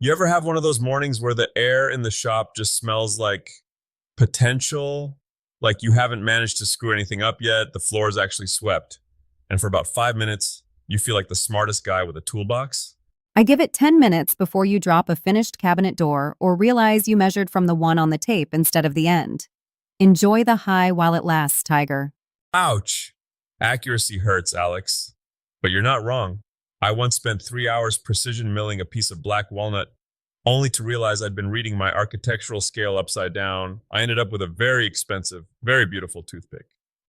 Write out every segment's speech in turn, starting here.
You ever have one of those mornings where the air in the shop just smells like potential? Like you haven't managed to screw anything up yet, the floor is actually swept. And for about 5 minutes, you feel like the smartest guy with a toolbox? I give it 10 minutes before you drop a finished cabinet door or realize you measured from the one on the tape instead of the end. Enjoy the high while it lasts, Tiger. Ouch! Accuracy hurts, Alex. But you're not wrong. I once spent 3 hours precision milling a piece of black walnut, only to realize I'd been reading my architectural scale upside down. I ended up with a very expensive, very beautiful toothpick.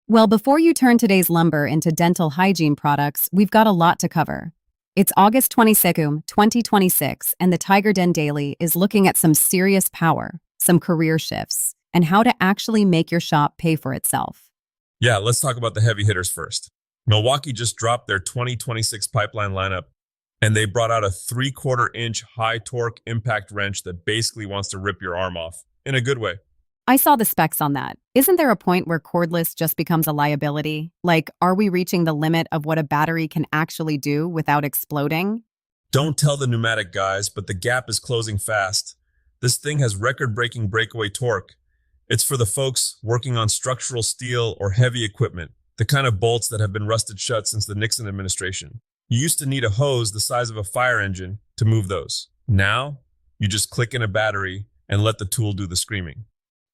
Well, before you turn today's lumber into dental hygiene products, we've got a lot to cover. It's August 22nd, 2026, and the TigerDen Daily is looking at some serious power, some career shifts, and how to actually make your shop pay for itself. Yeah, let's talk about the heavy hitters first. Milwaukee just dropped their 2026 pipeline lineup, and they brought out a 3/4 inch high torque impact wrench that basically wants to rip your arm off, in a good way. I saw the specs on that. Isn't there a point where cordless just becomes a liability? Like, are we reaching the limit of what a battery can actually do without exploding? Don't tell the pneumatic guys, but the gap is closing fast. This thing has record-breaking breakaway torque. It's for the folks working on structural steel or heavy equipment, the kind of bolts that have been rusted shut since the Nixon administration. You used to need a hose the size of a fire engine to move those. Now, you just click in a battery and let the tool do the screaming.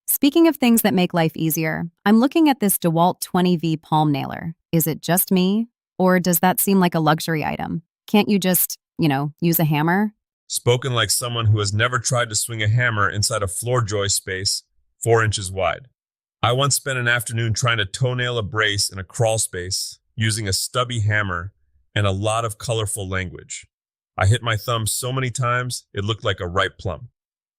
Speaking of things that make life easier, I'm looking at this DeWalt 20V palm nailer. Is it just me? Or does that seem like a luxury item? Can't you just, use a hammer? Spoken like someone who has never tried to swing a hammer inside a floor joist space 4 inches wide. I once spent an afternoon trying to toenail a brace in a crawl space using a stubby hammer and a lot of colorful language. I hit my thumb so many times, it looked like a ripe plum.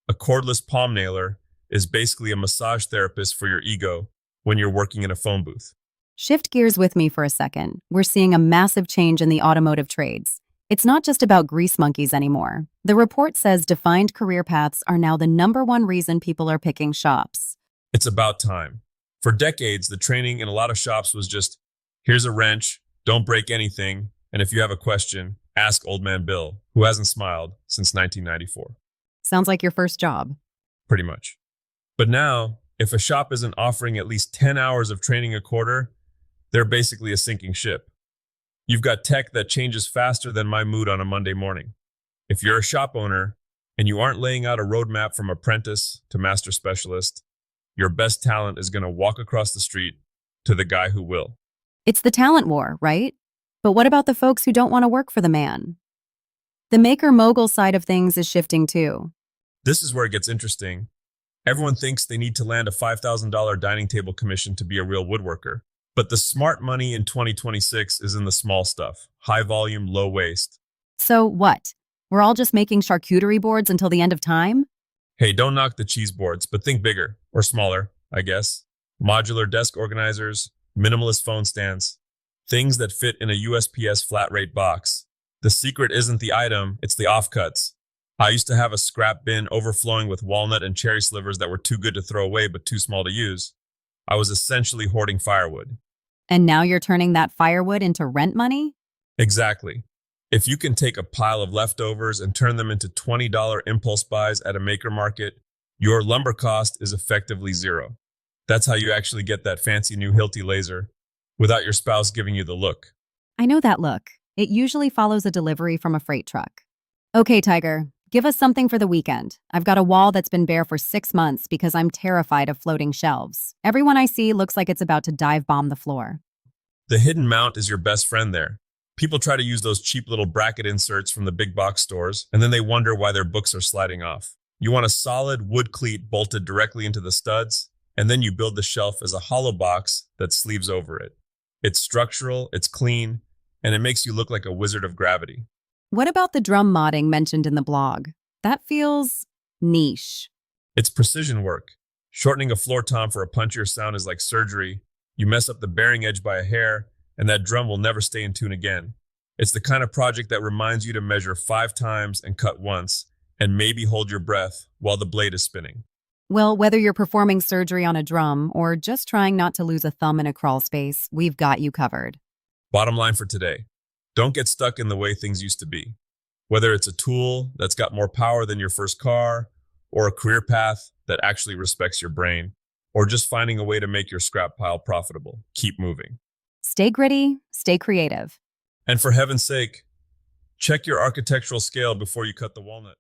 A cordless palm nailer is basically a massage therapist for your ego when you're working in a phone booth. Shift gears with me for a second. We're seeing a massive change in the automotive trades. It's not just about grease monkeys anymore. The report says defined career paths are now the #1 reason people are picking shops. It's about time. For decades, the training in a lot of shops was just, here's a wrench, don't break anything, and if you have a question, ask Old Man Bill, who hasn't smiled since 1994. Sounds like your first job. Pretty much. But now, if a shop isn't offering at least 10 hours of training a quarter, they're basically a sinking ship. You've got tech that changes faster than my mood on a Monday morning. If you're a shop owner and you aren't laying out a roadmap from apprentice to master specialist, your best talent is going to walk across the street to the guy who will. It's the talent war, right? But what about the folks who don't want to work for the man? The maker mogul side of things is shifting too. This is where it gets interesting. Everyone thinks they need to land a $5,000 dining table commission to be a real woodworker. But the smart money in 2026 is in the small stuff. High volume, low waste. So what? We're all just making charcuterie boards until the end of time? Hey, don't knock the cheese boards, but think bigger, or smaller, I guess. Modular desk organizers, minimalist phone stands, things that fit in a USPS flat rate box. The secret isn't the item, it's the offcuts. I used to have a scrap bin overflowing with walnut and cherry slivers that were too good to throw away but too small to use. I was essentially hoarding firewood. And now you're turning that firewood into rent money? Exactly. If you can take a pile of leftovers and turn them into $20 impulse buys at a maker market, your lumber cost is effectively zero. That's how you actually get that fancy new Hilti laser without your spouse giving you the look. I know that look. It usually follows a delivery from a freight truck. Okay, Tiger, give us something for the weekend. I've got a wall that's been bare for 6 months because I'm terrified of floating shelves. Everyone I see looks like it's about to dive bomb the floor. The hidden mount is your best friend there. People try to use those cheap little bracket inserts from the big box stores, and then they wonder why their books are sliding off. You want a solid wood cleat bolted directly into the studs, and then you build the shelf as a hollow box that sleeves over it. It's structural, it's clean, and it makes you look like a wizard of gravity. What about the drum modding mentioned in the blog? That feels niche. It's precision work. Shortening a floor tom for a punchier sound is like surgery. You mess up the bearing edge by a hair, and that drum will never stay in tune again. It's the kind of project that reminds you to measure 5 times and cut once, and maybe hold your breath while the blade is spinning. Well, whether you're performing surgery on a drum or just trying not to lose a thumb in a crawl space, we've got you covered. Bottom line for today, don't get stuck in the way things used to be. Whether it's a tool that's got more power than your first car, or a career path that actually respects your brain, or just finding a way to make your scrap pile profitable, keep moving. Stay gritty, stay creative. And for heaven's sake, check your architectural scale before you cut the walnut.